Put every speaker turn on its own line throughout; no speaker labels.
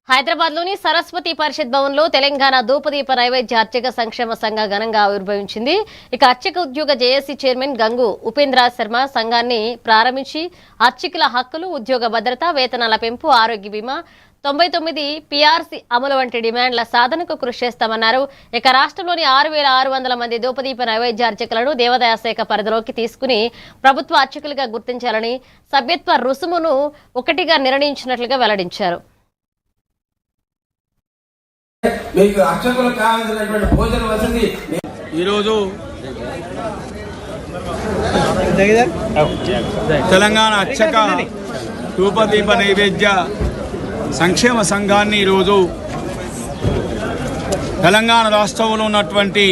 హైదరాబాద్లోని సరస్వతి పరిషత్ భవన్లో తెలంగాణ ధూపదీప నైవేద్య అర్చక సంక్షేమ సంఘ ఘనంగా ఆవిర్భవించింది. ఇక అర్చక ఉద్యోగ జేఏసీ చైర్మన్ గంగు ఉపేంద్ర శర్మ సంఘాన్ని ప్రారంభించి అర్చకుల హక్కులు, ఉద్యోగ భద్రత, వేతనాల పెంపు, ఆరోగ్య బీమా, 99 పీఆర్సీ అమలు వంటి డిమాండ్ల సాధనకు కృషి చేస్తామన్నారు. ఇక రాష్ట్రంలోని 6600 మంది ధూపదీప నైవేద్య అర్చకులను దేవాదాయ శాఖ పరిధిలోకి తీసుకుని ప్రభుత్వ అర్చకులుగా గుర్తించాలని సభ్యత్వ రుసుమును ఒకటిగా నిర్ణయించినట్లుగా వెల్లడించారు.
ఈరోజు తెలంగాణ అర్చక ధూపదీప నైవేద్య సంక్షేమ సంఘాన్ని ఈరోజు తెలంగాణ రాష్ట్రంలో ఉన్నటువంటి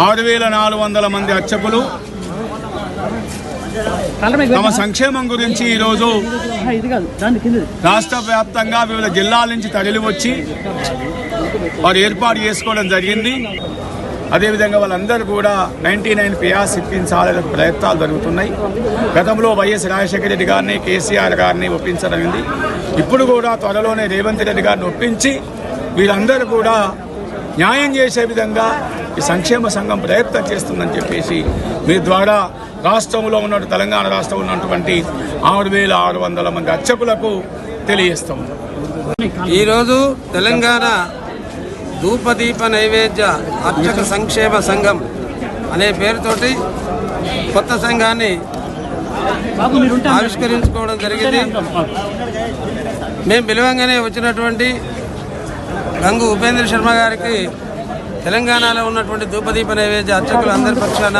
6400 మంది అర్చకులు తమ సంక్షేమం గురించి ఈరోజు రాష్ట్ర వ్యాప్తంగా వివిధ జిల్లాల నుంచి తరలి వచ్చి వారు ఏర్పాటు చేసుకోవడం జరిగింది. అదేవిధంగా వాళ్ళందరూ కూడా 99 పీఆర్సీ ఇప్పించాలనే ప్రయత్నాలు జరుగుతున్నాయి. గతంలో వైఎస్ రాజశేఖర రెడ్డి గారిని, కేసీఆర్ గారిని ఒప్పించడం. ఇప్పుడు కూడా త్వరలోనే రేవంత్ రెడ్డి గారిని ఒప్పించి వీళ్ళందరూ కూడా న్యాయం చేసే విధంగా ఈ సంక్షేమ సంఘం ప్రయత్నం చేస్తుందని చెప్పేసి మీ ద్వారా రాష్ట్రంలో ఉన్న తెలంగాణ రాష్ట్రంలో ఉన్నటువంటి 6600 మంది అర్చకులకు తెలియజేస్తాం.
ఈరోజు తెలంగాణ ధూపదీప నైవేద్య అర్చక సంక్షేమ సంఘం అనే పేరుతోటి కొత్త సంఘాన్ని ఆవిష్కరించుకోవడం జరిగింది. మేము పిలవంగానే వచ్చినటువంటి గంగు ఉపేంద్ర శర్మ గారికి తెలంగాణలో ఉన్నటువంటి ధూపదీప నైవేద్య అర్చకులు అందరి పక్షాన